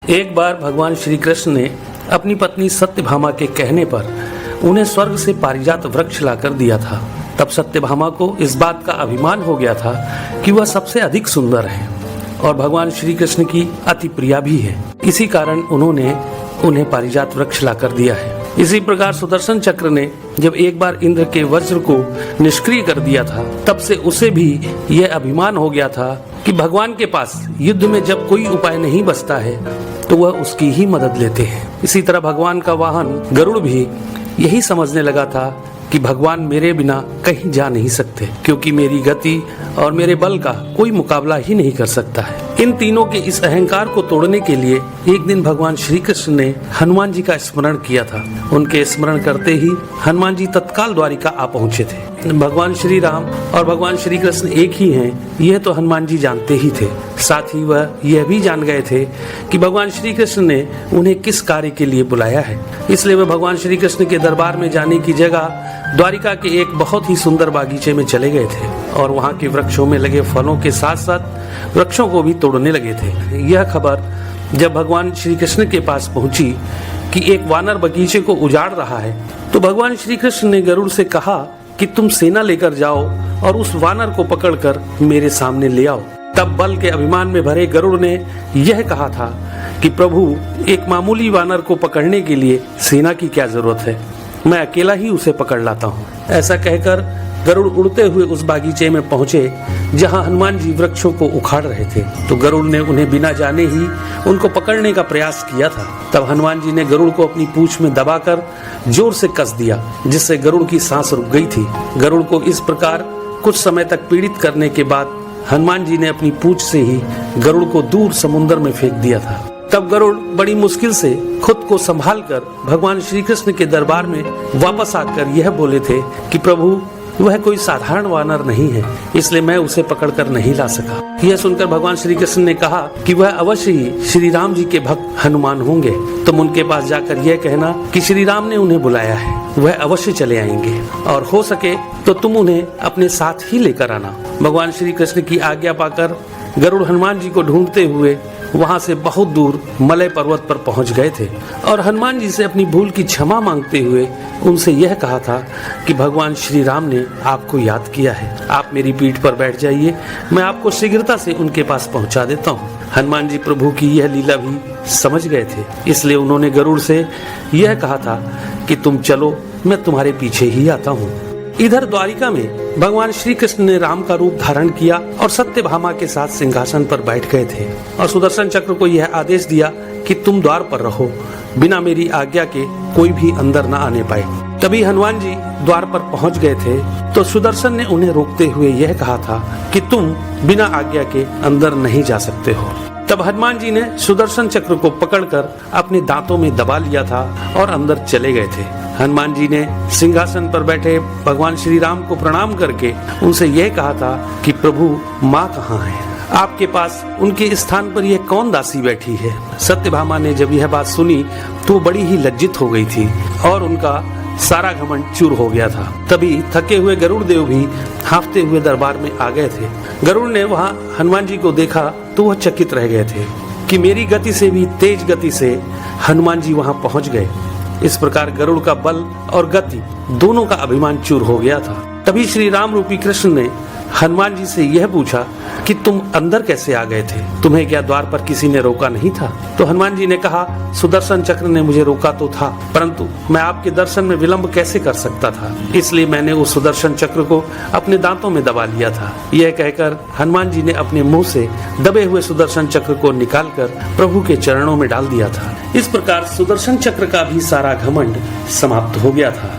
एक बार भगवान श्री कृष्ण ने अपनी पत्नी सत्यभामा के कहने पर उन्हें स्वर्ग से पारिजात वृक्ष लाकर दिया था। तब सत्यभामा को इस बात का अभिमान हो गया था कि वह सबसे अधिक सुंदर है और भगवान श्री कृष्ण की अति प्रिया भी है। इसी कारण उन्होंने उन्हें पारिजात वृक्ष लाकर दिया है। इसी प्रकार सुदर्शन चक्र ने जब एक बार इंद्र के वज्र को निष्क्रिय कर दिया था, तब से उसे भी यह अभिमान हो गया था कि भगवान के पास युद्ध में जब कोई उपाय नहीं बचता है तो वह उसकी ही मदद लेते हैं। इसी तरह भगवान का वाहन गरुड़ भी यही समझने लगा था कि भगवान मेरे बिना कहीं जा नहीं सकते, क्योंकि मेरी गति और मेरे बल का कोई मुकाबला ही नहीं कर सकता है। इन तीनों के इस अहंकार को तोड़ने के लिए एक दिन भगवान श्री कृष्ण ने हनुमान जी का स्मरण किया था। उनके स्मरण करते ही हनुमान जी तत्काल द्वारिका आ पहुँचे थे। भगवान श्री राम और भगवान श्री कृष्ण एक ही हैं, यह तो हनुमान जी जानते ही थे। साथ ही वह यह भी जान गए थे कि भगवान श्री कृष्ण ने उन्हें किस कार्य के लिए बुलाया है। इसलिए वह भगवान श्री कृष्ण के दरबार में जाने की जगह द्वारिका के एक बहुत ही सुंदर बागीचे में चले गए थे और वहाँ के वृक्षों में लगे फलों के साथ साथ वृक्षों को भी तोड़ने लगे थे। यह खबर जब भगवान श्री कृष्ण के पास पहुंची कि एक वानर बगीचे को उजाड़ रहा है, तो भगवान श्री कृष्ण ने गरुड़ से कहा कि तुम सेना लेकर जाओ और उस वानर को पकड़कर मेरे सामने ले आओ। तब बल के अभिमान में भरे गरुड़ ने यह कहा था कि प्रभु, एक मामूली वानर को पकड़ने के लिए सेना की क्या जरूरत है, मैं अकेला ही उसे पकड़ लाता हूँ। ऐसा कहकर गरुड़ उड़ते हुए उस बागीचे में पहुंचे जहां हनुमान जी वृक्षों को उखाड़ रहे थे। तो गरुड़ ने उन्हें बिना जाने ही उनको पकड़ने का प्रयास किया था। तब हनुमान जी ने गरुड़ को अपनी पूंछ में दबाकर जोर से कस दिया, जिससे गरुड़ की सांस रुक गई थी। गरुड़ को इस प्रकार कुछ समय तक पीड़ित करने के बाद हनुमान जी ने अपनी पूंछ से ही गरुड़ को दूर समुद्र में फेंक दिया था। तब गरुड़ बड़ी मुश्किल से खुद को संभालकर भगवान श्री कृष्ण के दरबार में वापस आकर यह बोले थे कि प्रभु, वह कोई साधारण वानर नहीं है, इसलिए मैं उसे पकड़कर नहीं ला सका। यह सुनकर भगवान श्री कृष्ण ने कहा कि वह अवश्य ही श्री राम जी के भक्त हनुमान होंगे। तुम उनके पास जाकर यह कहना कि श्री राम ने उन्हें बुलाया है, वह अवश्य चले आएंगे और हो सके तो तुम उन्हें अपने साथ ही लेकर आना। भगवान श्री कृष्ण की आज्ञा पाकर गरुड़ हनुमान जी को ढूंढते हुए वहां से बहुत दूर मलय पर्वत पर पहुंच गए थे और हनुमान जी से अपनी भूल की क्षमा मांगते हुए उनसे यह कहा था कि भगवान श्री राम ने आपको याद किया है, आप मेरी पीठ पर बैठ जाइए, मैं आपको शीघ्रता से उनके पास पहुंचा देता हूं। हनुमान जी प्रभु की यह लीला भी समझ गए थे, इसलिए उन्होंने गरुड़ से यह कहा था कि तुम चलो, मैं तुम्हारे पीछे ही आता हूँ। इधर द्वारिका में भगवान श्री कृष्ण ने राम का रूप धारण किया और सत्यभामा के साथ सिंहासन पर बैठ गए थे और सुदर्शन चक्र को यह आदेश दिया कि तुम द्वार पर रहो, बिना मेरी आज्ञा के कोई भी अंदर न आने पाए। तभी हनुमान जी द्वार पर पहुंच गए थे तो सुदर्शन ने उन्हें रोकते हुए यह कहा था कि तुम बिना आज्ञा के अंदर नहीं जा सकते हो। तब हनुमान जी ने सुदर्शन चक्र को पकड़कर अपने दांतों में दबा लिया था और अंदर चले गए थे। हनुमान जी ने सिंहासन पर बैठे भगवान श्री राम को प्रणाम करके उनसे यह कहा था कि प्रभु, माँ कहाँ है? आपके पास उनके स्थान पर यह कौन दासी बैठी है? सत्यभामा ने जब यह बात सुनी तो बड़ी ही लज्जित हो गई थी और उनका सारा घमंड चूर हो गया था। तभी थके हुए गरुड़ देव भी हांफते हुए दरबार में आ गए थे। गरुड़ ने वहां हनुमान जी को देखा तो वह चकित रह गए थे कि मेरी गति से भी तेज गति से हनुमान जी वहां पहुंच गए। इस प्रकार गरुड़ का बल और गति दोनों का अभिमान चूर हो गया था। तभी श्री राम रूपी कृष्ण ने हनुमान जी से यह पूछा कि तुम अंदर कैसे आ गए थे? तुम्हें क्या द्वार पर किसी ने रोका नहीं था? तो हनुमान जी ने कहा, सुदर्शन चक्र ने मुझे रोका तो था, परंतु मैं आपके दर्शन में विलंब कैसे कर सकता था, इसलिए मैंने उस सुदर्शन चक्र को अपने दांतों में दबा लिया था। यह कहकर हनुमान जी ने अपने मुंह से दबे हुए सुदर्शन चक्र को निकालकर प्रभु के चरणों में डाल दिया था। इस प्रकार सुदर्शन चक्र का भी सारा घमंड समाप्त हो गया था।